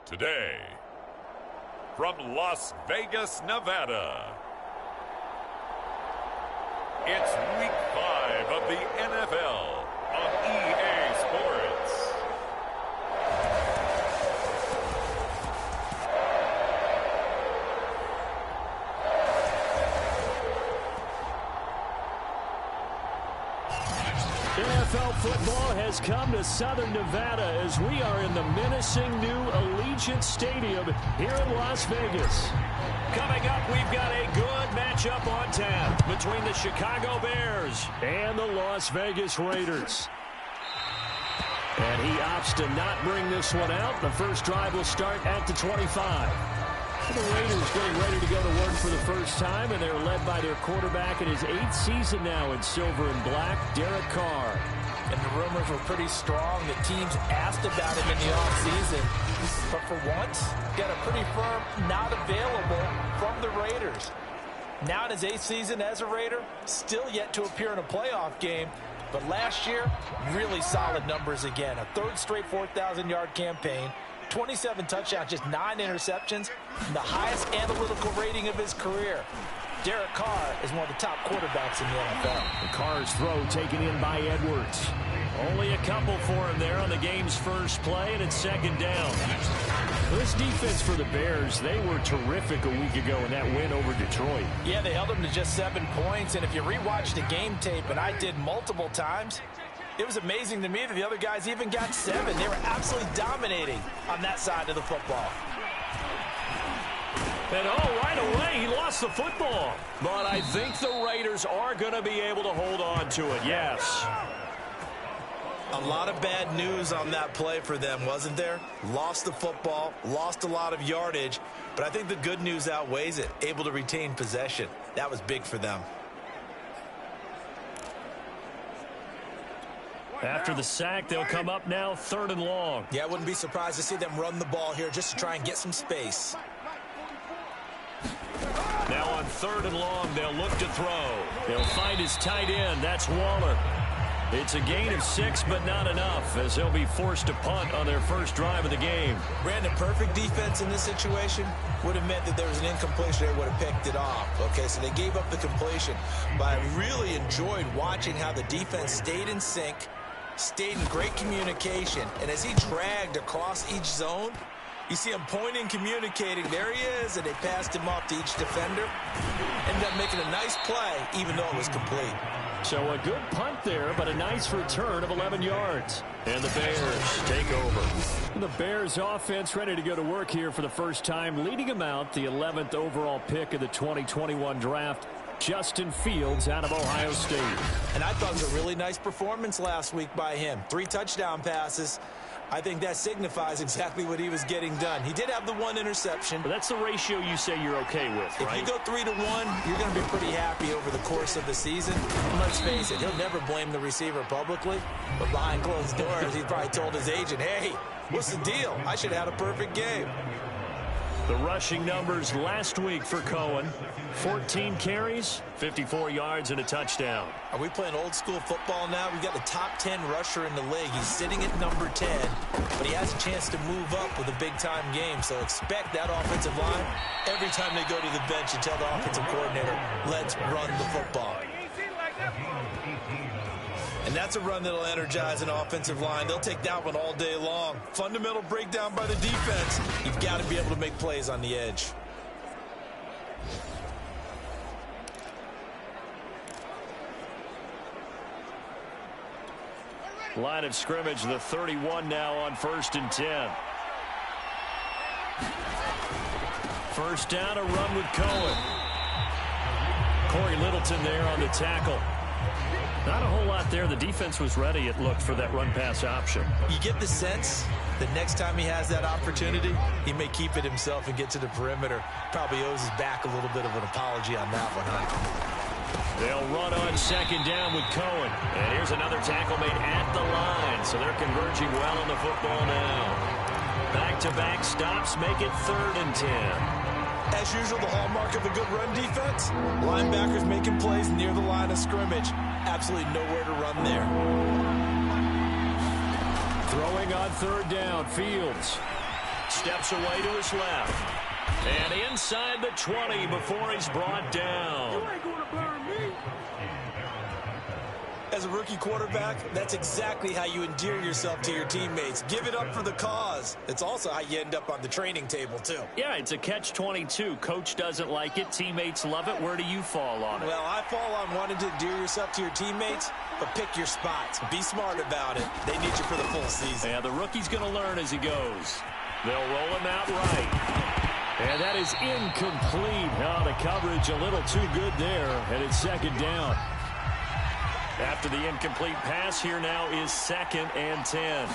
Today, from Las Vegas, Nevada, it's Week 5 of the NFL on EA Sports. NFL football has come to Southern Nevada as we are in the menacing new Allegiant Stadium here in Las Vegas. Coming up, we've got a good matchup on tap between the Chicago Bears and the Las Vegas Raiders. And he opts to not bring this one out. The first drive will start at the 25. The Raiders getting ready to go to work for the first time, and they're led by their quarterback in his 8th season now in silver and black, Derek Carr. And the rumors were pretty strong. The teams asked about him in the offseason. But for once, got a pretty firm not available from the Raiders. Now in his 8th season as a Raider, still yet to appear in a playoff game. But last year, really solid numbers again. A third straight 4,000-yard campaign. 27 touchdowns, just 9 interceptions, and the highest analytical rating of his career. Derek Carr is one of the top quarterbacks in the NFL. Carr's throw taken in by Edwards. Only a couple for him there on the game's first play, and it's second down. This defense for the Bears, they were terrific a week ago in that win over Detroit. Yeah, they held them to just 7 points, and if you rewatch the game tape, and I did multiple times, it was amazing to me that the other guys even got 7. They were absolutely dominating on that side of the football. And right away, he lost the football. But I think the Raiders are going to be able to hold on to it, yes. A lot of bad news on that play for them, wasn't there? Lost the football, lost a lot of yardage, but I think the good news outweighs it. Able to retain possession. That was big for them. After the sack, they'll come up now 3rd and long. Yeah, I wouldn't be surprised to see them run the ball here just to try and get some space. Now on 3rd and long, they'll look to throw. They'll find his tight end. That's Waller. It's a gain of 6, but not enough, as they'll be forced to punt on their first drive of the game. Brandon, perfect defense in this situation would have meant that there was an incompletion. They would have picked it off. Okay, so they gave up the completion. But I really enjoyed watching how the defense stayed in sync, stayed in great communication, and as he dragged across each zone, you see him pointing, communicating. There he is, and they passed him off to each defender. Ended up making a nice play, even though it was complete. So a good punt there, but a nice return of 11 yards. And the Bears take over. The Bears offense ready to go to work here for the first time, leading them out, the 11th overall pick of the 2021 draft, Justin Fields out of Ohio State. And I thought it was a really nice performance last week by him. 3 touchdown passes. I think that signifies exactly what he was getting done. He did have the 1 interception. But that's the ratio you say you're okay with, right? If you go 3 to 1, you're going to be pretty happy over the course of the season. And let's face it, he'll never blame the receiver publicly. But behind closed doors, he probably told his agent, hey, what's the deal? I should have had a perfect game. The rushing numbers last week for Cohen. 14 carries, 54 yards, and a touchdown. Are we playing old school football now? We've got the top 10 rusher in the league. He's sitting at number 10, but he has a chance to move up with a big-time game. So expect that offensive line every time they go to the bench and tell the offensive coordinator, let's run the football. And that's a run that'll energize an offensive line. They'll take that one all day long. Fundamental breakdown by the defense. You've got to be able to make plays on the edge. Line of scrimmage, the 31 now on 1st and 10. First down, a run with Cohen. Corey Littleton there on the tackle. Not a whole lot there. The defense was ready, it looked, for that run-pass option. You get the sense that next time he has that opportunity, he may keep it himself and get to the perimeter. Probably owes his back a little bit of an apology on that one, huh? They'll run on 2nd down with Cohen. And here's another tackle made at the line. So they're converging well on the football now. Back-to-back stops make it 3rd and 10. As usual, the hallmark of a good run defense, linebackers making plays near the line of scrimmage. Absolutely nowhere to run there. Throwing on 3rd down, Fields. steps away to his left. And inside the 20 before he's brought down. You ain't gonna burn me. As a rookie quarterback, that's exactly how you endear yourself to your teammates. Give it up for the cause. It's also how you end up on the training table, too. Yeah, it's a catch-22. Coach doesn't like it. Teammates love it. Where do you fall on it? Well, I fall on wanting to endear yourself to your teammates, but pick your spots. Be smart about it. They need you for the full season. Yeah, the rookie's going to learn as he goes. They'll roll him out right. And that is incomplete. Oh, the coverage a little too good there, and it's second down. After the incomplete pass, here now is 2nd and 10.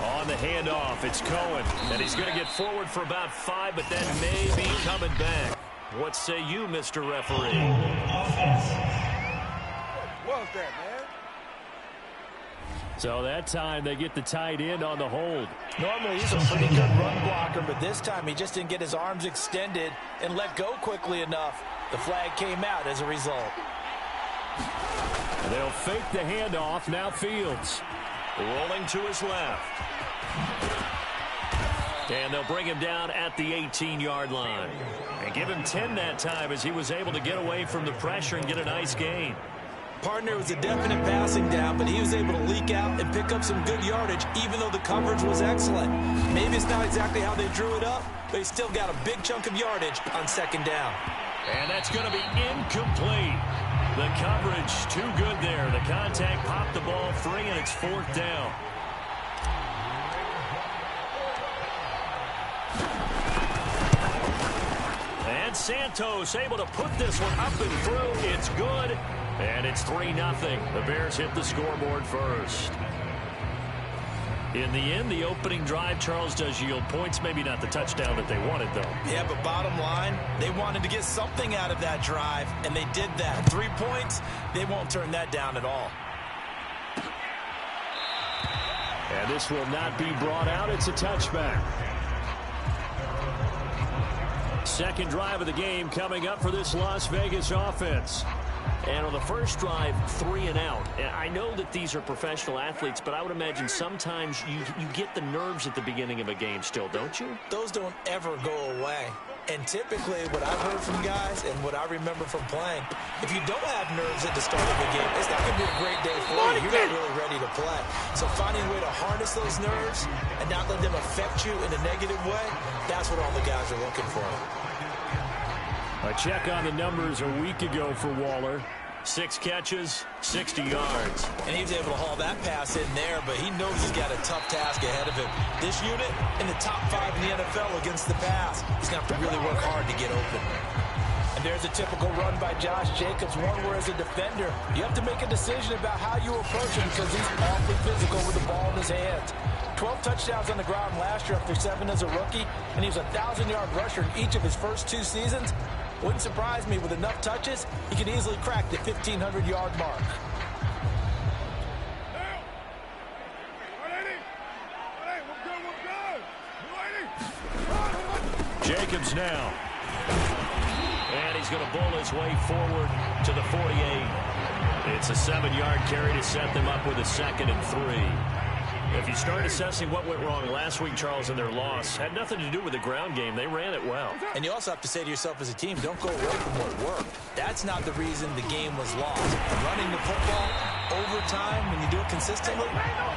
On the handoff, it's Cohen. And he's going to get forward for about 5, but then maybe coming back. What say you, Mr. Referee? What was that, man? So that time they get the tight end on the hold. Normally he's a pretty good run blocker, but this time he just didn't get his arms extended and let go quickly enough. The flag came out as a result. They'll fake the handoff. Now Fields rolling to his left. And they'll bring him down at the 18-yard line. And give him 10 that time as he was able to get away from the pressure and get a nice gain. Partner was a definite passing down, but he was able to leak out and pick up some good yardage, even though the coverage was excellent. Maybe it's not exactly how they drew it up, but he still got a big chunk of yardage on 2nd down. And that's going to be incomplete. The coverage too good there. The contact popped the ball free, and it's 4th down. And Santos able to put this one up and through. It's good. And it's 3-0. The Bears hit the scoreboard first. In the end, the opening drive, Charles, does yield points. Maybe not the touchdown that they wanted, though. Yeah, but bottom line, they wanted to get something out of that drive, and they did that. 3 points, they won't turn that down at all. And this will not be brought out. It's a touchback. Second drive of the game coming up for this Las Vegas offense. And on the first drive, 3 and out. And I know that these are professional athletes, but I would imagine sometimes you get the nerves at the beginning of a game still, don't you? Those don't ever go away. And typically, what I've heard from guys and what I remember from playing, if you don't have nerves at the start of the game, it's not going to be a great day for you. You're not really ready to play. So finding a way to harness those nerves and not let them affect you in a negative way, that's what all the guys are looking for. A check on the numbers a week ago for Waller. 6 catches, 60 yards. And he was able to haul that pass in there, but he knows he's got a tough task ahead of him. This unit in the top 5 in the NFL against the pass. He's going to have to really work hard to get open. And there's a typical run by Josh Jacobs, one where as a defender, you have to make a decision about how you approach him because he's awfully physical with the ball in his hands. 12 touchdowns on the ground last year after 7 as a rookie, and he was a 1,000-yard rusher in each of his first 2 seasons. Wouldn't surprise me with enough touches, he could easily crack the 1,500-yard mark. Jacobs now. And he's going to bull his way forward to the 48. It's a 7-yard carry to set them up with a 2nd and 3. If you start assessing what went wrong last week, Charles, in their loss, had nothing to do with the ground game. They ran it well. And you also have to say to yourself as a team, don't go away from what worked. That's not the reason the game was lost. Running the football over time, when you do it consistently,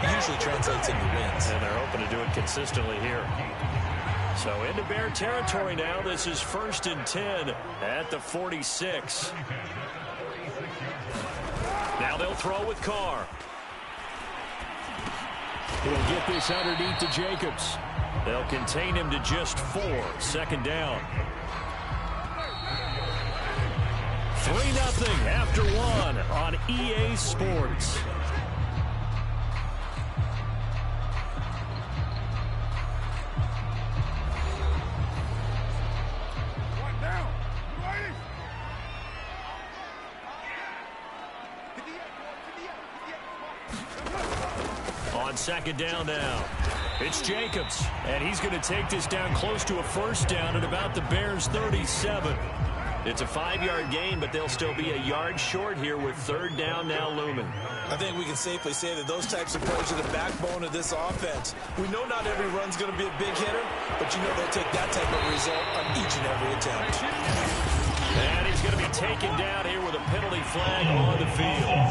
it usually translates into wins. And they're hoping to do it consistently here. So into Bear territory now. This is 1st and 10 at the 46. Now they'll throw with Carr. He'll get this underneath to Jacobs. They'll contain him to just 4. 2nd down. 3-0 after 1 on EA Sports. On 2nd down now, it's Jacobs, and he's going to take this down close to a 1st down at about the Bears' 37. It's a 5-yard gain, but they'll still be a yard short here with third down now looming. I think we can safely say that those types of plays are the backbone of this offense. We know not every run's going to be a big hitter, but you know they'll take that type of result on each and every attempt. And he's going to be taken down here with a penalty flag on the field.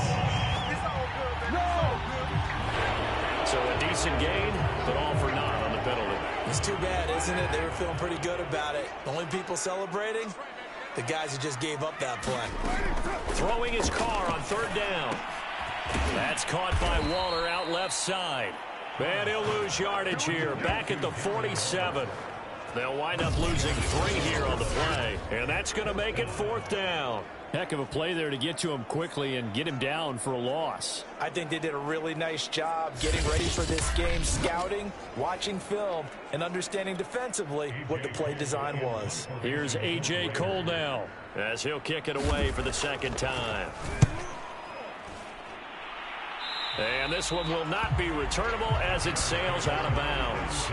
So a decent gain, but all for naught on the penalty. It's too bad, isn't it? They were feeling pretty good about it. The only people celebrating, the guys who just gave up that play. Throwing his car on third down. That's caught by Waller out left side. And he'll lose yardage here, back at the 47. They'll wind up losing 3 here on the play, and that's going to make it fourth down. Heck of a play there to get to him quickly and get him down for a loss. I think they did a really nice job getting ready for this game, scouting, watching film, and understanding defensively what the play design was. Here's A.J. Cole now, as he'll kick it away for the second time. And this one will not be returnable as it sails out of bounds.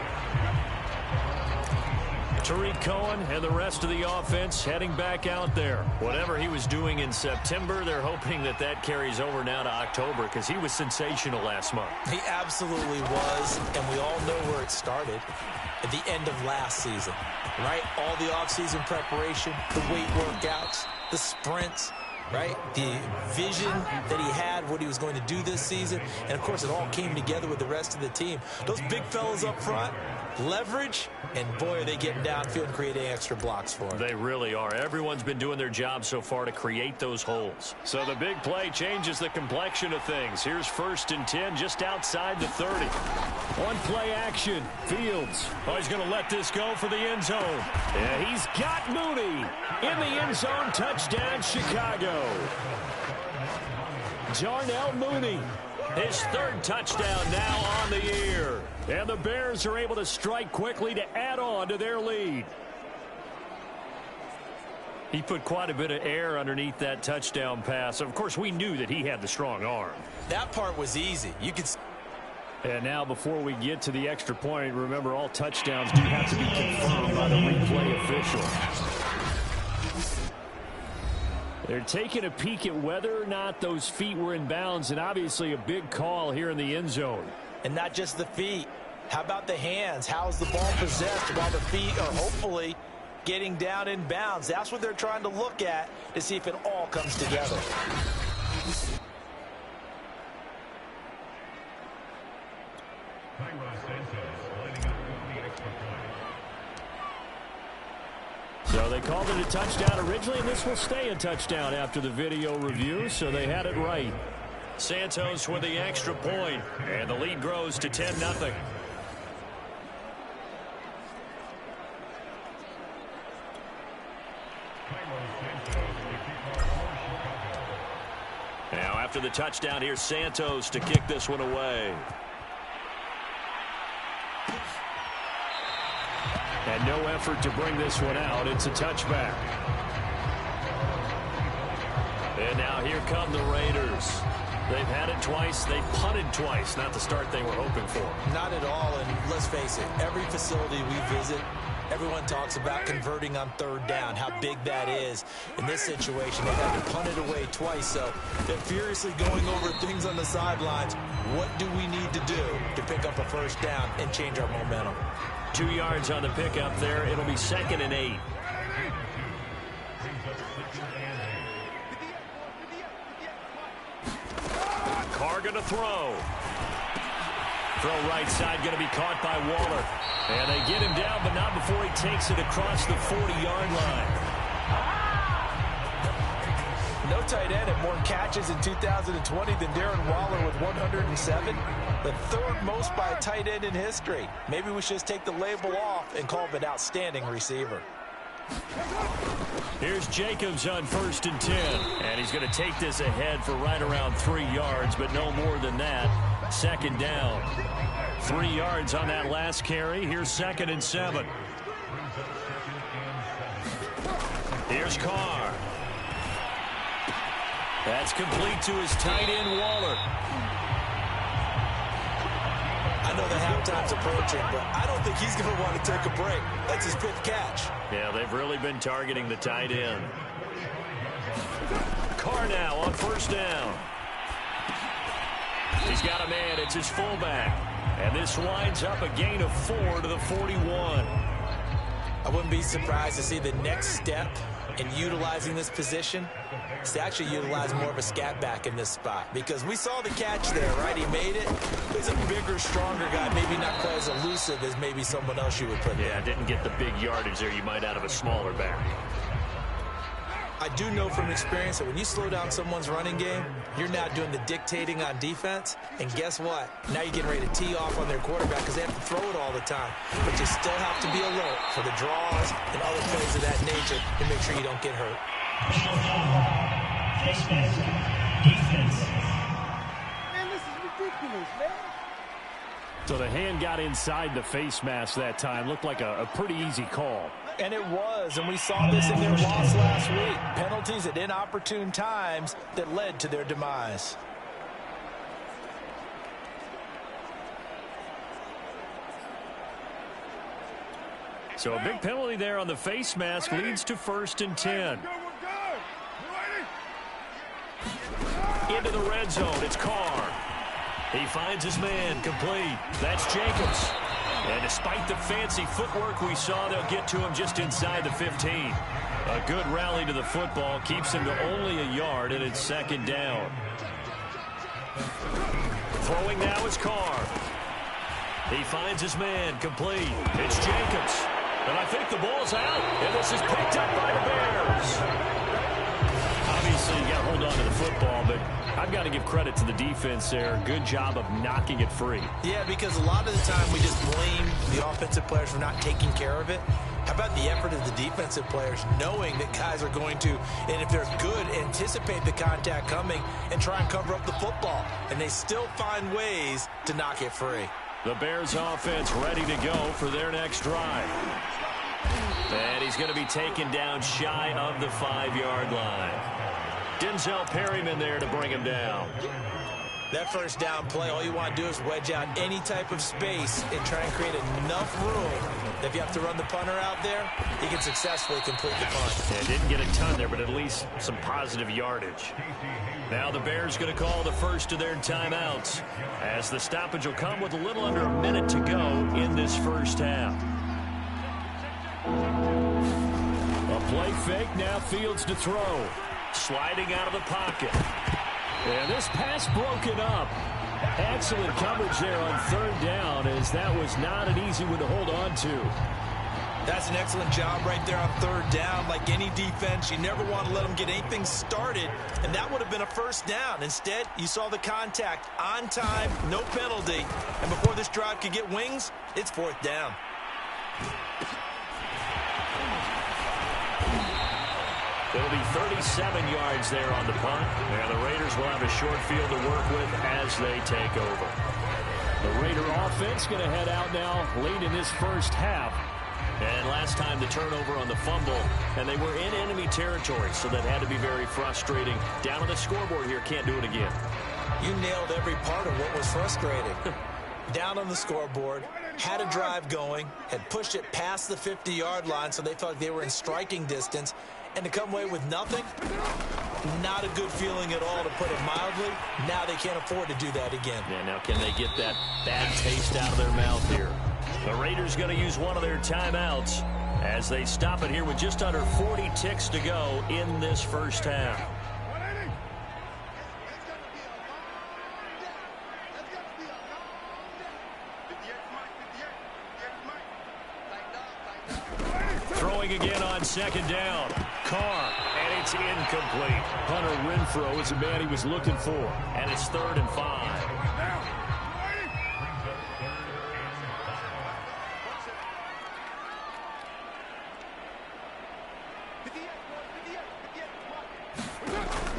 Tariq Cohen and the rest of the offense heading back out there. Whatever he was doing in September, they're hoping that that carries over now to October because he was sensational last month. He absolutely was, and we all know where it started. At the end of last season, right? All the offseason preparation, the weight workouts, the sprints, right? The vision that he had, what he was going to do this season. And, of course, it all came together with the rest of the team. Those big fellas up front, leverage, and boy, are they getting downfield and creating extra blocks for him. They really are. Everyone's been doing their job so far to create those holes. So the big play changes the complexion of things. Here's 1st and 10 just outside the 30. On play action, Fields. Oh, he's going to let this go for the end zone. Yeah, he's got Mooney in the end zone. Touchdown, Chicago. Darnell Mooney. His 3rd touchdown now on the year. And the Bears are able to strike quickly to add on to their lead. He put quite a bit of air underneath that touchdown pass. Of course, we knew that he had the strong arm. That part was easy. You could. And now before we get to the extra point, remember all touchdowns do have to be confirmed by the replay official. They're taking a peek at whether or not those feet were in bounds, and obviously a big call here in the end zone. And not just the feet. How about the hands? How's the ball possessed while the feet are hopefully getting down in bounds? That's what they're trying to look at to see if it all comes together. So they called it a touchdown originally, and this will stay a touchdown after the video review, so they had it right. Santos with the extra point, and the lead grows to 10-0. Now after the touchdown, here's Santos to kick this one away. And no effort to bring this one out. It's a touchback. And now here come the Raiders. They've had it twice. They've punted twice. Not the start they were hoping for. Not at all, and let's face it, every facility we visit, everyone talks about converting on 3rd down, how big that is. In this situation, they've had to punt it away twice, so they're furiously going over things on the sidelines. What do we need to do to pick up a 1st down and change our momentum? 2 yards on the pickup there. It'll be 2nd and 8. Carr going to throw. Throw right side going to be caught by Waller. And they get him down, but not before he takes it across the 40-yard line. No tight end had more catches in 2020 than Darren Waller with 107. The 3rd most by a tight end in history. Maybe we should just take the label off and call him an outstanding receiver. Here's Jacobs on 1st and 10. And he's going to take this ahead for right around 3 yards, but no more than that. 2nd down. 3 yards on that last carry. Here's 2nd and 7. Here's Carr. That's complete to his tight end, Waller. I know the halftime's approaching, but I don't think he's going to want to take a break. That's his 5th catch. Yeah, they've really been targeting the tight end. Carr now on first down. He's got a man. It's his fullback. And this winds up a gain of 4 to the 41. I wouldn't be surprised to see the next step in utilizing this position is to actually utilize more of a scat back in this spot, because we saw the catch there, right? He made it. He's a bigger, stronger guy, maybe not quite as elusive as maybe someone else you would put there. Yeah, didn't get the big yardage there you might out of a smaller back. I do know from experience that when you slow down someone's running game, you're now doing the dictating on defense. And guess what? Now you're getting ready to tee off on their quarterback because they have to throw it all the time. But you still have to be alert for the draws and other plays of that nature to make sure you don't get hurt. Man, this is ridiculous, man. So the hand got inside the face mask that time. Looked like a pretty easy call. And it was, and we saw this in their loss last week. Penalties at inopportune times that led to their demise. So a big penalty there on the face mask leads to 1st and 10. Into the red zone, it's Carr. He finds his man, complete. That's Jacobs. And despite the fancy footwork we saw, they'll get to him just inside the 15. A good rally to the football keeps him to only a yard, and it's 2nd down. Throwing now is Carr. He finds his man, complete. It's Jacobs. And I think the ball's out, and this is picked up by the Bears. Obviously, you got to hold on to the football, but I've got to give credit to the defense there. Good job of knocking it free. Yeah, because a lot of the time we just blame the offensive players for not taking care of it. How about the effort of the defensive players knowing that guys are going to, and if they're good, anticipate the contact coming and try and cover up the football. And they still find ways to knock it free. The Bears offense ready to go for their next drive. And he's going to be taken down shy of the 5-yard line. Denzel Perryman there to bring him down. That first down play, all you want to do is wedge out any type of space and try and create enough room that if you have to run the punter out there, he can successfully complete the punt. Yeah, didn't get a ton there, but at least some positive yardage. Now the Bears going to call the first of their timeouts, as the stoppage will come with a little under a minute to go in this first half. A play fake, now Fields to throw. Sliding out of the pocket. And this pass broken up. Excellent coverage there on 3rd down, as that was not an easy one to hold on to. That's an excellent job right there on 3rd down. Like any defense, you never want to let them get anything started, and that would have been a 1st down. Instead, you saw the contact on time, no penalty, and before this drive could get wings, it's 4th down. It'll be 37 yards there on the punt. And the Raiders will have a short field to work with as they take over. The Raider offense going to head out now late in this first half. And last time the turnover on the fumble, and they were in enemy territory, so that had to be very frustrating. Down on the scoreboard here, can't do it again. You nailed every part of what was frustrating. Down on the scoreboard, had a drive going, had pushed it past the 50-yard line, so they thought they were in striking distance, and to come away with nothing, not a good feeling at all, to put it mildly. Now they can't afford to do that again. Yeah, now can they get that bad taste out of their mouth here? The Raiders going to use one of their timeouts as they stop it here with just under 40 ticks to go in this first half. Throwing again on 2nd down. Carr, and it's incomplete. Hunter Renfrow is the man he was looking for. And it's 3rd and 5.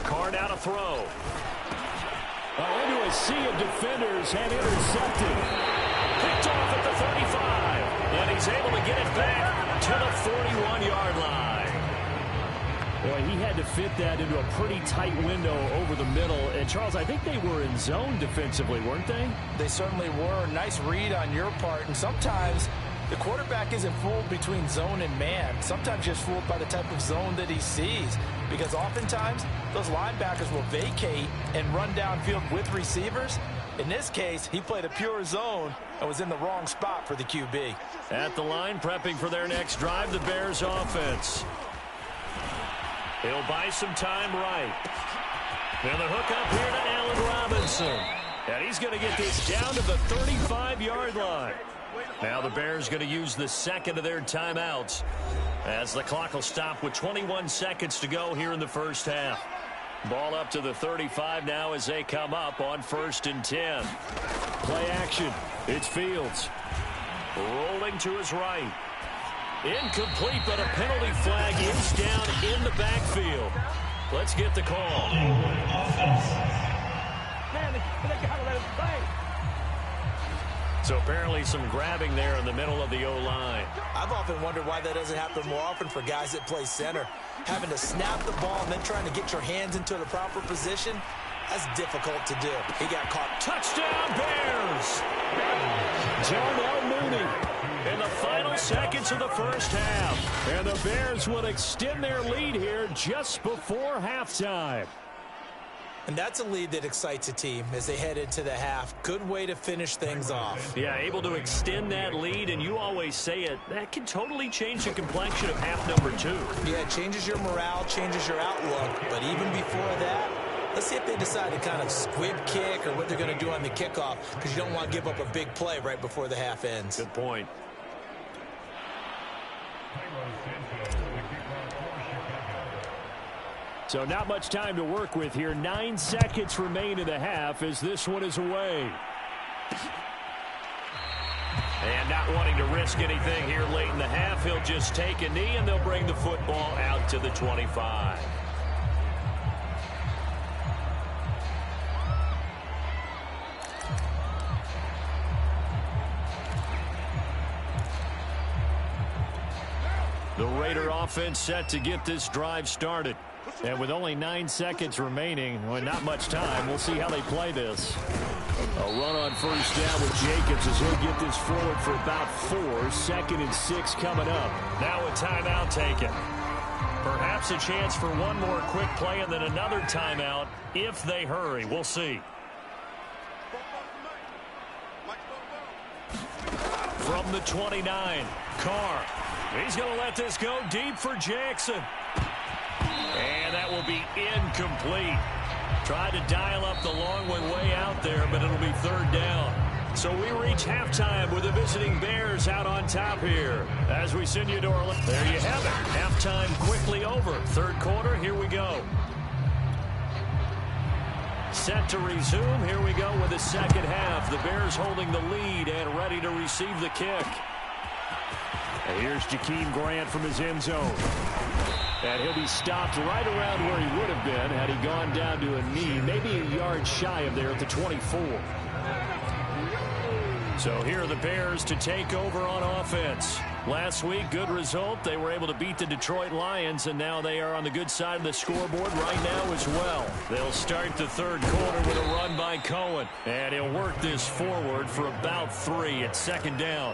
Carr now to throw. Into a sea of defenders and intercepted. Picked off at the 35. And he's able to get it back to the 41-yard line. Boy, he had to fit that into a pretty tight window over the middle. And, Charles, I think they were in zone defensively, weren't they? They certainly were. Nice read on your part. And sometimes The quarterback isn't fooled between zone and man. Sometimes just fooled by the type of zone that he sees. Because oftentimes, those linebackers will vacate and run downfield with receivers. In this case, he played a pure zone and was in the wrong spot for the QB. At the line, prepping for their next drive, the Bears offense. He'll buy some time right. And the hook up here to Allen Robinson. And he's going to get this down to the 35-yard line. Now the Bears going to use the second of their timeouts as the clock will stop with 21 seconds to go here in the first half. Ball up to the 35 now as they come up on 1st and 10. Play action. It's Fields. Rolling to his right. Incomplete, but a penalty flag is down in the backfield. Let's get the call. Man, they gotta let him play. So apparently some grabbing there in the middle of the O-line. I've often wondered why that doesn't happen more often for guys that play center. Having to snap the ball and then trying to get your hands into the proper position, that's difficult to do. He got caught. Touchdown, Bears! Darnell Mooney in the final seconds of the first half. And the Bears will extend their lead here just before halftime. And that's a lead that excites a team as they head into the half. Good way to finish things off. Yeah, able to extend that lead, and you always say it, that can totally change the complexion of half number 2. Yeah, it changes your morale, changes your outlook. But even before that, let's see if they decide to kind of squib kick or what they're going to do on the kickoff, because you don't want to give up a big play right before the half ends. Good point. So not much time to work with here. 9 seconds remain in the half as this one is away. And not wanting to risk anything here late in the half, he'll just take a knee and they'll bring the football out to the 25. The Raider offense set to get this drive started. And with only 9 seconds remaining, well, not much time, we'll see how they play this. A run on first down with Jacobs as he'll get this forward for about 4. 2nd and 6 coming up. Now a timeout taken. Perhaps a chance for one more quick play and then another timeout if they hurry. We'll see. From the 29, Carr. He's going to let this go deep for Jackson. And that will be incomplete. Tried to dial up the long one way out there, but it'll be 3rd down. So we reach halftime with the visiting Bears out on top here. As we send you to our... There you have it. Halftime quickly over. 3rd quarter, here we go. Set to resume. Here we go with the 2nd half. The Bears holding the lead and ready to receive the kick. And here's Jakeem Grant from his end zone. And he'll be stopped right around where he would have been had he gone down to a knee, maybe a yard shy of there at the 24. So here are the Bears to take over on offense. Last week, good result. They were able to beat the Detroit Lions, and now they are on the good side of the scoreboard right now as well. They'll start the 3rd quarter with a run by Cohen, and he'll work this forward for about 3 at 2nd down.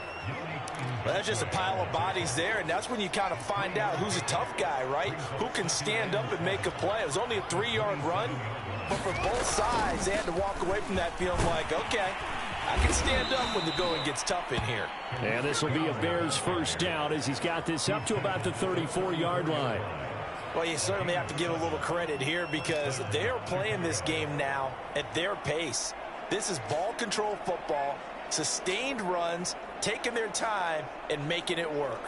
Well, that's just a pile of bodies there, and that's when you kind of find out who's a tough guy, right? Who can stand up and make a play. It was only a 3-yard run, but for both sides, they had to walk away from that feeling like, okay, I can stand up when the going gets tough in here. And this will be a Bears 1st down as he's got this up to about the 34-yard line. Well, you certainly have to give a little credit here because they're playing this game now at their pace. This is ball control football, sustained runs, taking their time and making it work.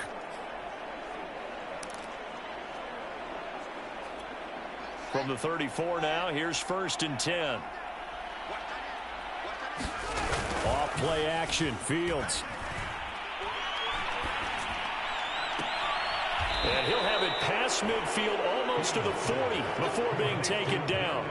From the 34 now, here's 1st and 10. Off play action, Fields. And he'll have it past midfield almost to the 40 before being taken down.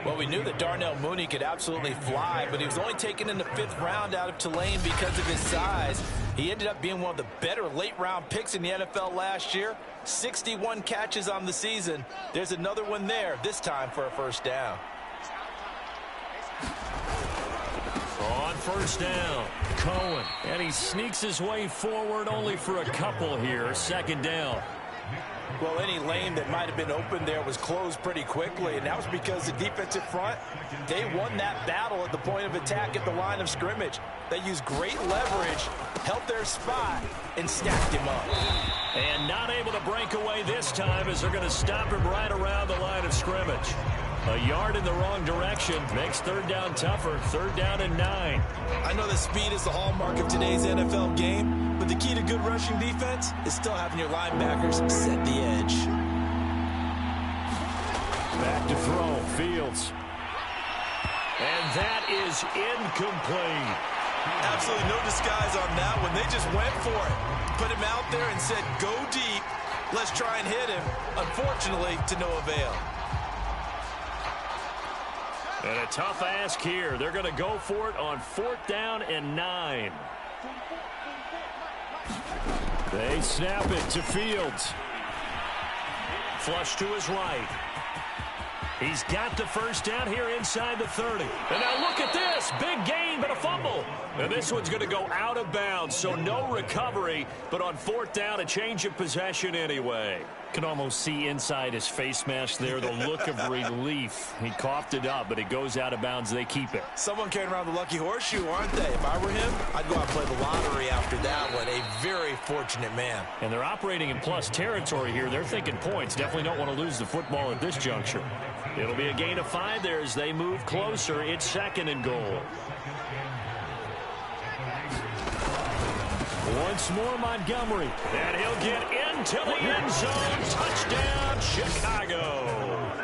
Well, we knew that Darnell Mooney could absolutely fly, but he was only taken in the 5th round out of Tulane because of his size. He ended up being one of the better late-round picks in the NFL last year. 61 catches on the season. There's another one there, this time for a 1st down. On first down. Cohen. And he sneaks his way forward only for a couple here. Second down. Well, any lane that might have been open there was closed pretty quickly, and that was because the defensive front, they won that battle at the point of attack at the line of scrimmage. They used great leverage, held their spot, and stacked him up. And not able to break away this time as they're going to stop him right around the line of scrimmage. A yard in the wrong direction makes third down tougher. Third down and 9. I know that speed is the hallmark of today's NFL game, but the key to good rushing defense is still having your linebackers set the edge. Back to throw. Fields. And that is incomplete. Absolutely no disguise on that one. They just went for it. Put him out there and said, go deep. Let's try and hit him. Unfortunately, to no avail. And a tough ask here. They're going to go for it on fourth down and 9. They snap it to Fields. Flush to his right. He's got the first down here inside the 30. And now look at this. Big gain, but a fumble. And this one's going to go out of bounds, so no recovery. But on fourth down, a change of possession anyway. Can almost see inside his face mask there the look of relief. He coughed it up, but it goes out of bounds. They keep it. Someone carrying around the lucky horseshoe, aren't they? If I were him, I'd go out and play the lottery after that one. A very fortunate man. And they're operating in plus territory here. They're thinking points. Definitely don't want to lose the football at this juncture. It'll be a gain of 5 there as they move closer. It's second and goal. Once more, Montgomery. And he'll get into the end zone. Touchdown, Chicago.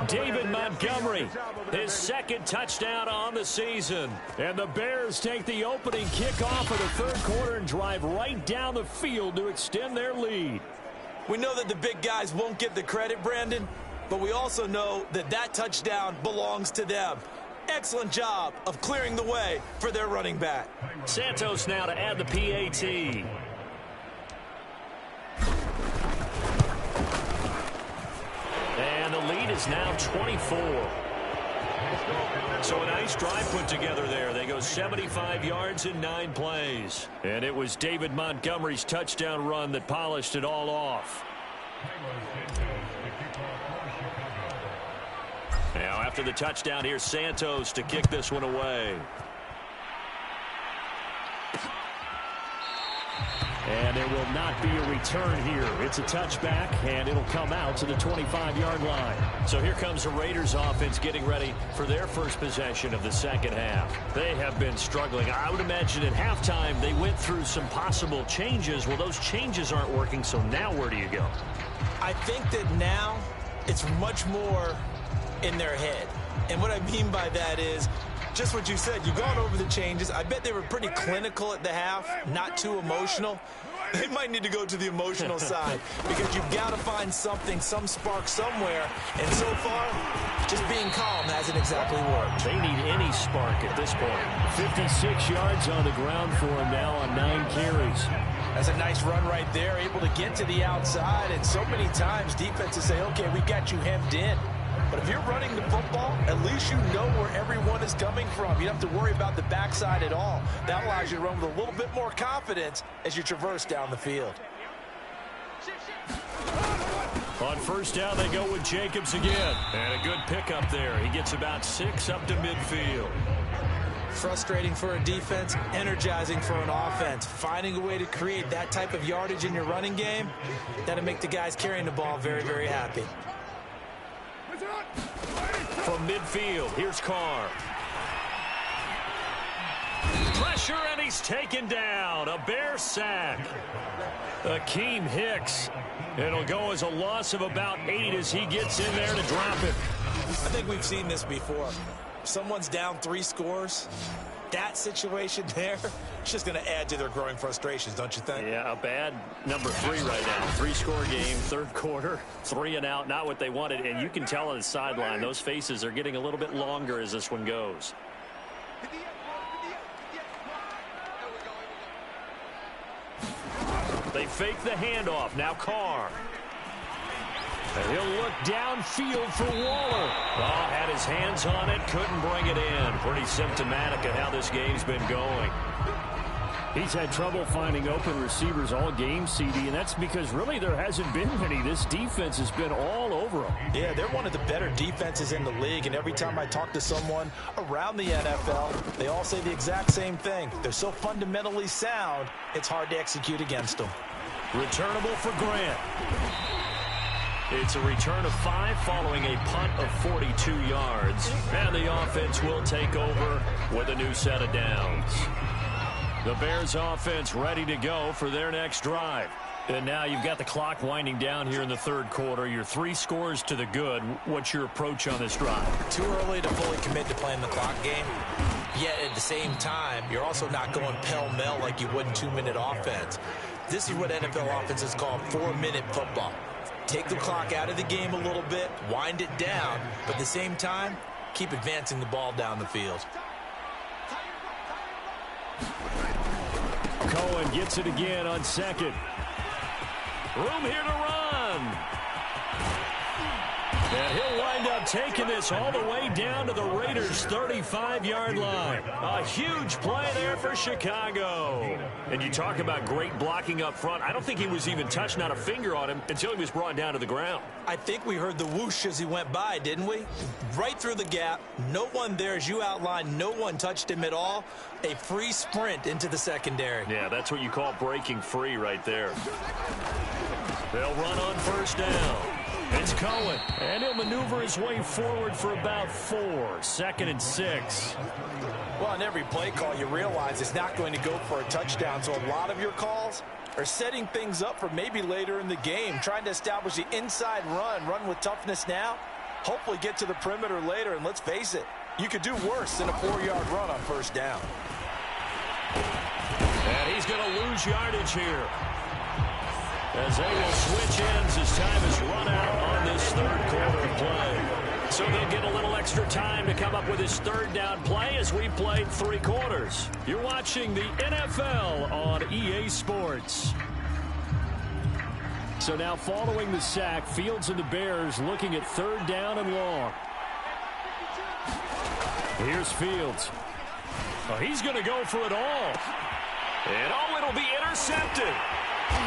David Montgomery, his second touchdown on the season. And the Bears take the opening kickoff of the third quarter and drive right down the field to extend their lead. We know that the big guys won't get the credit, Brandon, but we also know that that touchdown belongs to them. Excellent job of clearing the way for their running back. Santos now to add the PAT. And the lead is now 24. So a nice drive put together there. They go 75 yards in 9 plays. And it was David Montgomery's touchdown run that polished it all off. Now after the touchdown, here's Santos to kick this one away. And there will not be a return here. It's a touchback, and it'll come out to the 25-yard line. So here comes the Raiders offense getting ready for their first possession of the second half. They have been struggling. I would imagine at halftime they went through some possible changes. Well, those changes aren't working, so now where do you go? I think that now it's much more in their head. And what I mean by that is just what you said. You've gone over the changes. I bet they were pretty clinical at the half, not too emotional. They might need to go to the emotional side because you've got to find something, some spark somewhere. And so far, just being calm hasn't exactly worked. They need any spark at this point. 56 yards on the ground for him now on 9 carries. That's a nice run right there, able to get to the outside. And so many times defenses say, okay, we've got you hemmed in. But if you're running the football, at least you know where everyone is coming from. You don't have to worry about the backside at all. That allows you to run with a little bit more confidence as you traverse down the field. On first down, they go with Jacobs again. And a good pickup there. He gets about 6 up to midfield. Frustrating for a defense, energizing for an offense. Finding a way to create that type of yardage in your running game, that'll make the guys carrying the ball very, very happy. From midfield, here's Carr. Pressure, and he's taken down. A Bear sack. Akeem Hicks. It'll go as a loss of about 8 as he gets in there to drop it. I think we've seen this before. Someone's down 3 scores. That situation there, it's just going to add to their growing frustrations, don't you think? Yeah, a bad number 3 right now. 3-score game, third quarter, 3 and out, not what they wanted. And you can tell on the sideline, those faces are getting a little bit longer as this one goes. They fake the handoff. Now Carr. And he'll look downfield for Waller. Oh, had his hands on it, couldn't bring it in. Pretty symptomatic of how this game's been going. He's had trouble finding open receivers all game, CD, and that's because really there hasn't been many. This defense has been all over him. Yeah, they're one of the better defenses in the league, and every time I talk to someone around the NFL, they all say the exact same thing. They're so fundamentally sound, it's hard to execute against them. Returnable for Grant. It's a return of 5 following a punt of 42 yards. And the offense will take over with a new set of downs. The Bears offense ready to go for their next drive. And now you've got the clock winding down here in the third quarter. You're 3 scores to the good. What's your approach on this drive? Too early to fully commit to playing the clock game. Yet at the same time, you're also not going pell-mell like you would in 2-minute offense. This is what NFL offenses call 4-minute football. Take the clock out of the game a little bit, wind it down, but at the same time, keep advancing the ball down the field. Cohen gets it again on second. Room here to run. And he'll wind up taking this all the way down to the Raiders' 35-yard line. A huge play there for Chicago. And you talk about great blocking up front. I don't think he was even touched, not a finger on him, until he was brought down to the ground. I think we heard the whoosh as he went by, didn't we? Right through the gap. No one there, as you outlined. No one touched him at all. A free sprint into the secondary. Yeah, that's what you call breaking free right there. They'll run on first down. It's Cohen, and he'll maneuver his way forward for about 4. 2nd and 6. Well, on every play call, you realize it's not going to go for a touchdown, so a lot of your calls are setting things up for maybe later in the game, trying to establish the inside run with toughness now, hopefully get to the perimeter later, and let's face it, you could do worse than a 4-yard run on first down. And he's going to lose yardage here, as they will switch ends as time is run out on this third quarter play. So they'll get a little extra time to come up with his third down play as we played 3 quarters. You're watching the NFL on EA Sports. So now following the sack, Fields and the Bears looking at 3rd down and long. Here's Fields. Oh, he's going to go for it all. And it'll be intercepted.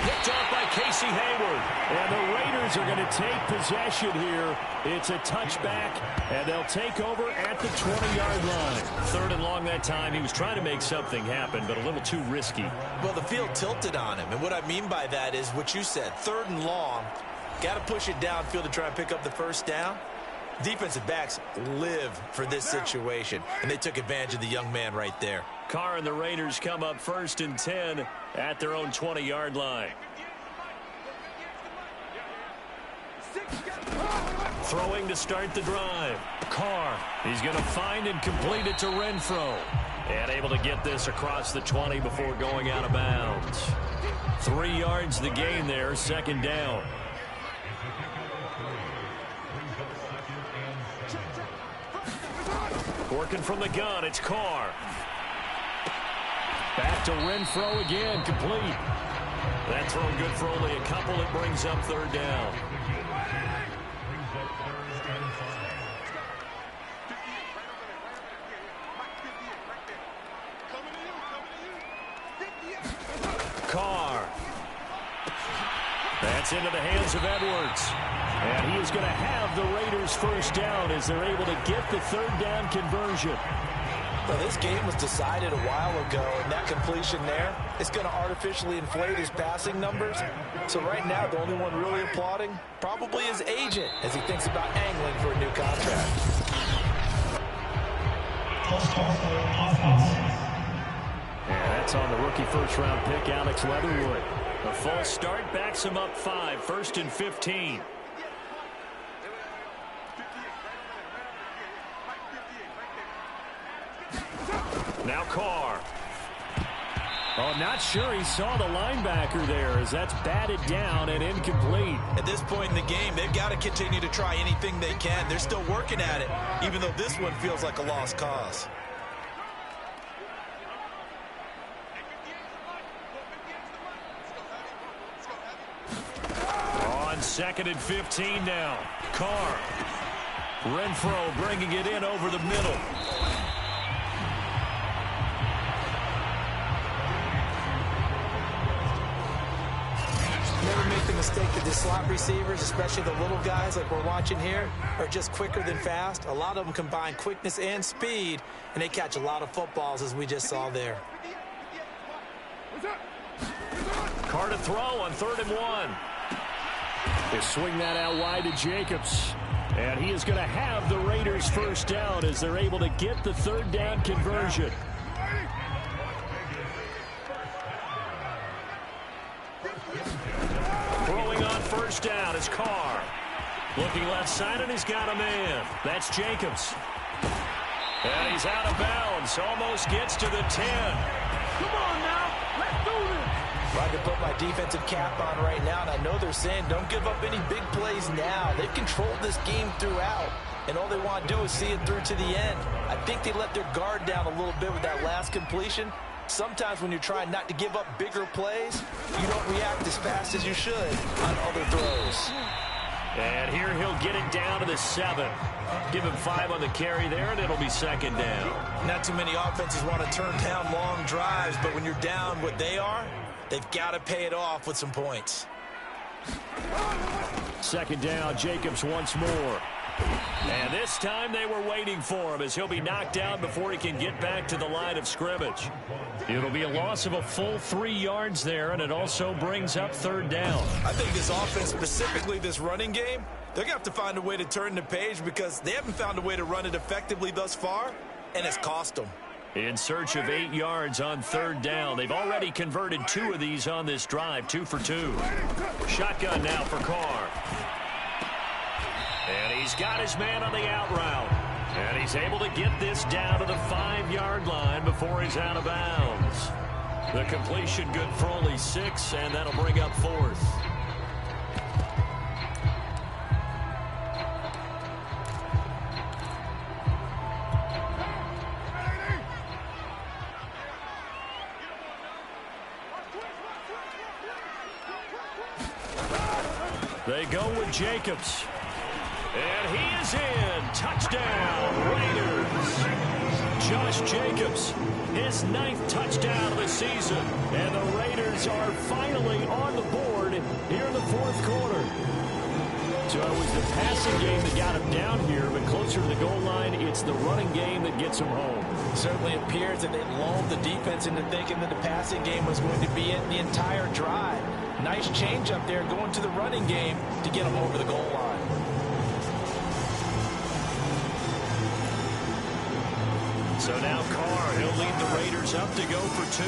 Picked off by Casey Hayward. And the Raiders are going to take possession here. It's a touchback, and they'll take over at the 20-yard line. 3rd and long that time. He was trying to make something happen, but a little too risky. Well, the field tilted on him, and what I mean by that is what you said. 3rd and long. Got to push it downfield to try and pick up the first down. Defensive backs live for this situation, and they took advantage of the young man right there. Carr and the Raiders come up 1st and 10 at their own 20-yard line. Throwing to start the drive. Carr, he's going to find and complete it to Renfro. And able to get this across the 20 before going out of bounds. 3 yards the gain there, 2nd down. Working from the gun, it's Carr. Back to Renfro again, complete. That throw good for only a couple. It brings up 3rd down. Carr. That's into the hands of Edwards. And he is going to have the Raiders' first down as they're able to get the 3rd down conversion. Well, this game was decided a while ago, and that completion there is going to artificially inflate his passing numbers. So right now, the only one really applauding probably his agent as he thinks about angling for a new contract. And that's on the rookie first-round pick, Alex Leatherwood. A false start backs him up 5, 1st and 15. Now Carr. Oh, not sure he saw the linebacker there as that's batted down and incomplete. At this point in the game, they've got to continue to try anything they can. They're still working at it, even though this one feels like a lost cause. On On 2nd and 15 now. Carr. Renfro bringing it in over the middle. Never make the mistake that the slot receivers, especially the little guys like we're watching here, are just quicker than fast. A lot of them combine quickness and speed, and they catch a lot of footballs, as we just saw there. Carr to throw on 3rd and 1. They swing that out wide to Jacobs. And he is going to have the Raiders first down as they're able to get the 3rd down conversion. Throwing on 1st down is Carr. Looking left side, and he's got a man. That's Jacobs. And he's out of bounds. Almost gets to the 10. Come on now. Let's do this. If I could put my defensive cap on right now, and I know they're saying don't give up any big plays now. They've controlled this game throughout, and all they want to do is see it through to the end. I think they let their guard down a little bit with that last completion. Sometimes when you're trying not to give up bigger plays, you don't react as fast as you should on other throws. And here he'll get it down to the 7. Give him 5 on the carry there, and it'll be 2nd down. Not too many offenses want to turn down long drives, but when you're down what they are, they've got to pay it off with some points. 2nd down, Jacobs once more. And this time they were waiting for him as he'll be knocked down before he can get back to the line of scrimmage. It'll be a loss of a full 3 yards there, and it also brings up 3rd down. I think this offense, specifically this running game, they're going to have to find a way to turn the page because they haven't found a way to run it effectively thus far, and it's cost them. In search of 8 yards on 3rd down. They've already converted 2 of these on this drive, 2 for 2. Shotgun now for Carr. And he's got his man on the out route. And he's able to get this down to the 5-yard line before he's out of bounds. The completion good for only 6, and that'll bring up 4th. They go with Jacobs. And he is in. Touchdown, Raiders. Josh Jacobs, his 9th touchdown of the season. And the Raiders are finally on the board here in the 4th quarter. So it was the passing game that got him down here, but closer to the goal line, it's the running game that gets him home. Certainly appears that they lulled the defense into thinking that the passing game was going to be in the entire drive. Nice change up there going to the running game to get him over the goal line. So now Carr, he'll lead the Raiders up to go for 2.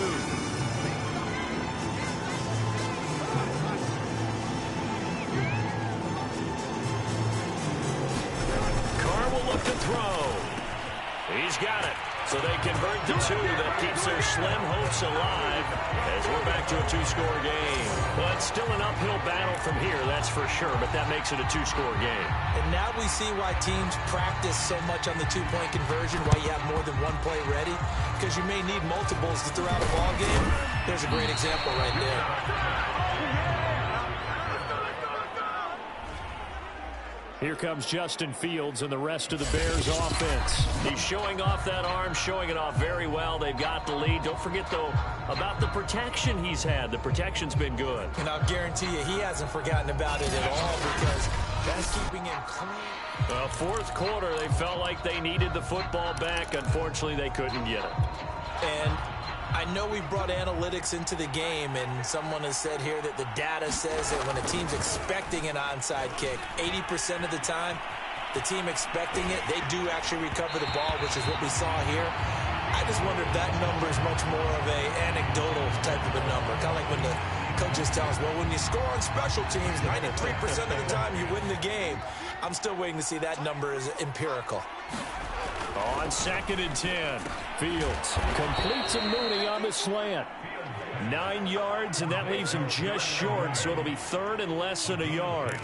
Carr will look to throw. He's got it. So they convert the 2. That keeps their slim hopes alive as we're back to a 2-score game. Well, it's still an uphill battle from here, that's for sure, but that makes it a 2-score game. And now we see why teams practice so much on the 2-point conversion, why you have more than one play ready, because you may need multiples to throw out a ball game. There's a great example right there. Here comes Justin Fields and the rest of the Bears offense. He's showing off that arm, showing it off very well. They've got the lead. Don't forget, though, about the protection he's had. The protection's been good. And I'll guarantee you he hasn't forgotten about it at all because that's keeping him clean. Well, 4th quarter, they felt like they needed the football back. Unfortunately, they couldn't get it. And I know we brought analytics into the game, and someone has said here that the data says that when a team's expecting an onside kick, 80% of the time, the team expecting it, they do actually recover the ball, which is what we saw here. I just wonder if that number is much more of a anecdotal type of a number, kind of like when the coaches tell us, well, when you score on special teams, 93% of the time you win the game. I'm still waiting to see that number is empirical. On 2nd and 10, Fields completes a Mooney on the slant. 9 yards, and that leaves him just short, so it'll be 3rd and less than a yard.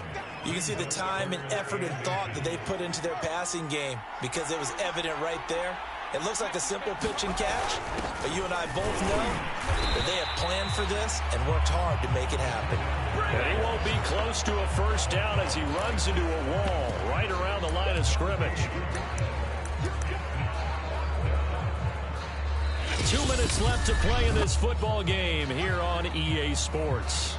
You can see the time and effort and thought that they put into their passing game because it was evident right there. It looks like a simple pitch and catch, but you and I both know that they have planned for this and worked hard to make it happen. And he won't be close to a first down as he runs into a wall right around the line of scrimmage. 2 minutes left to play in this football game here on EA Sports.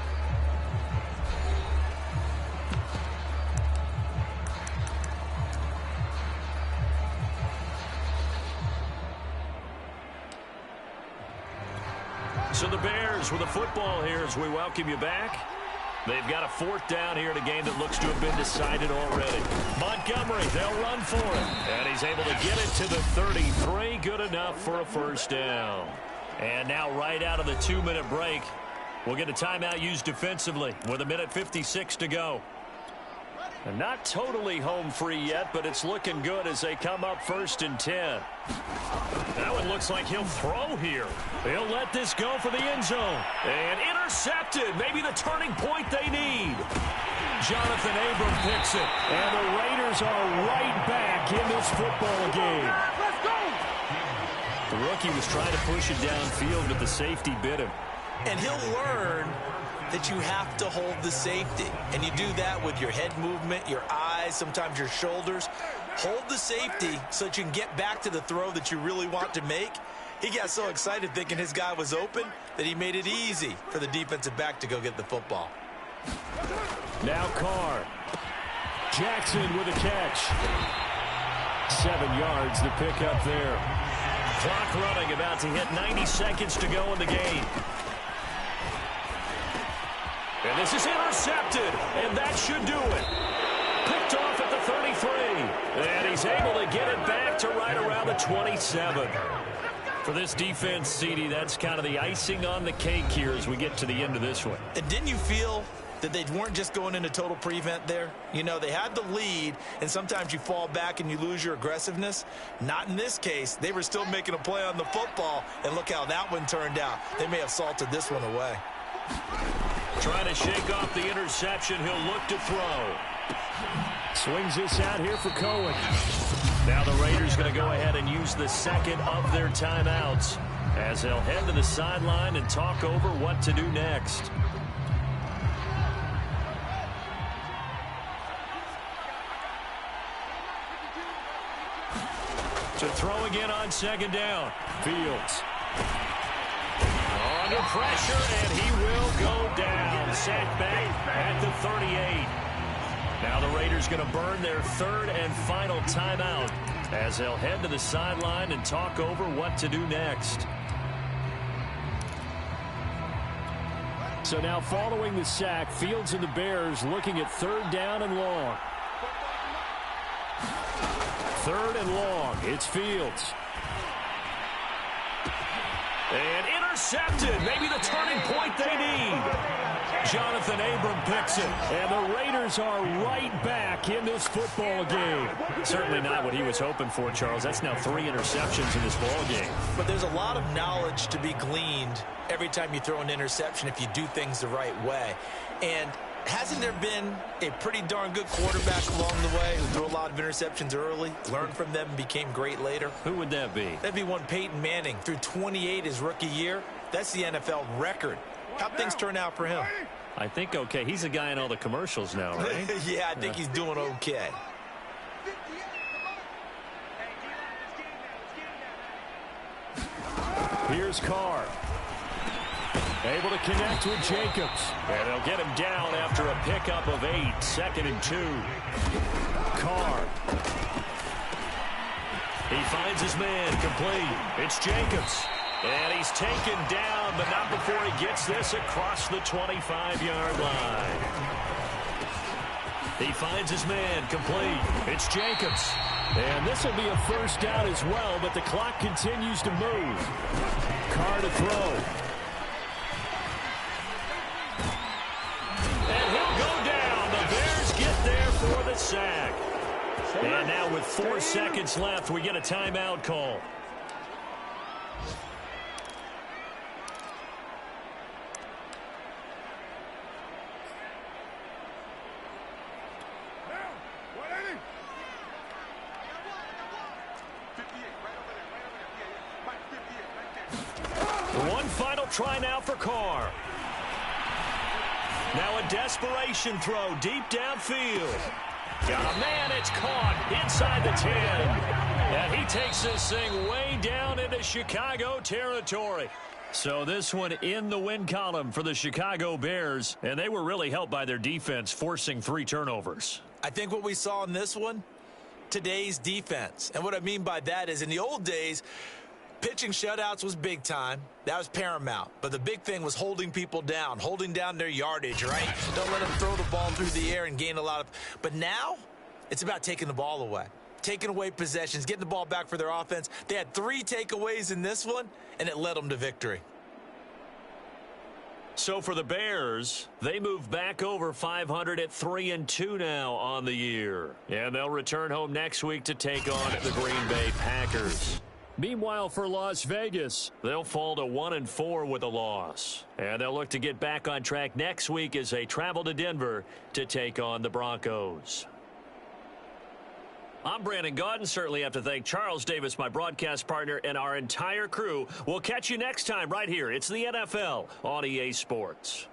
So the Bears with a football here as we welcome you back. They've got a fourth down here in a game that looks to have been decided already. Montgomery, they'll run for it. And he's able to get it to the 33. Good enough for a first down. And now right out of the 2-minute break, we'll get a timeout used defensively with 1:56 to go. And not totally home free yet, but it's looking good as they come up 1st and 10. That one looks like he'll throw here. He'll let this go for the end zone. And intercepted. Maybe the turning point they need. Jonathan Abram picks it. And the Raiders are right back in this football game. Let's go! The rookie was trying to push it downfield, but the safety bit him. And he'll learn that you have to hold the safety. And you do that with your head movement, your eyes, sometimes your shoulders. Hold the safety so that you can get back to the throw that you really want to make. He got so excited thinking his guy was open that he made it easy for the defensive back to go get the football. Now Carr. Jackson with a catch. 7 yards the pickup there. Clock running, about to hit 90 seconds to go in the game. And this is intercepted, and that should do it. Picked off at the 33, and he's able to get it back to right around the 27. For this defense, CD, that's kind of the icing on the cake here as we get to the end of this one. And didn't you feel that they weren't just going into total prevent there? You know, they had the lead, and sometimes you fall back and you lose your aggressiveness. Not in this case. They were still making a play on the football, and look how that one turned out. They may have salted this one away. Trying to shake off the interception. He'll look to throw. Swings this out here for Cohen. Now the Raiders going to go ahead and use the second of their timeouts as they'll head to the sideline and talk over what to do next. To throw again on 2nd down. Fields. Under pressure, and he will go down. Sent back at the 38. Now the Raiders going to burn their 3rd and final timeout as they'll head to the sideline and talk over what to do next. So now following the sack, Fields and the Bears looking at 3rd down and long. 3rd and long. It's Fields. And intercepted. Maybe the turning point they need. Jonathan Abram picks it. And the Raiders are right back in this football game. Certainly not what he was hoping for, Charles. That's now 3 interceptions in this ball game. But there's a lot of knowledge to be gleaned every time you throw an interception if you do things the right way. And hasn't there been a pretty darn good quarterback along the way who threw a lot of interceptions early, learned from them, and became great later? Who would that be? That'd be one Peyton Manning. Threw 28 his rookie year. That's the NFL record. How'd things turn out for him? I think okay. He's a guy in all the commercials now, right? Yeah, I think he's doing okay. Here's Carr. Able to connect with Jacobs. And they'll get him down after a pickup of 8. 2nd and 2. Carr. He finds his man complete. It's Jacobs. And he's taken down, but not before he gets this across the 25-yard line. He finds his man complete. It's Jacobs. And this will be a first down as well, but the clock continues to move. Carr to throw. And he'll go down. The Bears get there for the sack. And now with 4 seconds left, we get a timeout call. Final try now for Carr. Now a desperation throw deep downfield. Got a man, it's caught inside the 10. And he takes this thing way down into Chicago territory. So this one in the win column for the Chicago Bears, and they were really helped by their defense forcing 3 turnovers. I think what we saw in this one, today's defense. And what I mean by that is in the old days, pitching shutouts was big time. That was paramount. But the big thing was holding people down, holding down their yardage, right? Don't let them throw the ball through the air and gain a lot of... But now, it's about taking the ball away. Taking away possessions, getting the ball back for their offense. They had 3 takeaways in this one, and it led them to victory. So for the Bears, they move back over 500 at 3-2 now on the year. And they'll return home next week to take on the Green Bay Packers. Meanwhile, for Las Vegas, they'll fall to 1-4 with a loss. And they'll look to get back on track next week as they travel to Denver to take on the Broncos. I'm Brandon Gaudin. Certainly have to thank Charles Davis, my broadcast partner, and our entire crew. We'll catch you next time right here. It's the NFL on EA Sports.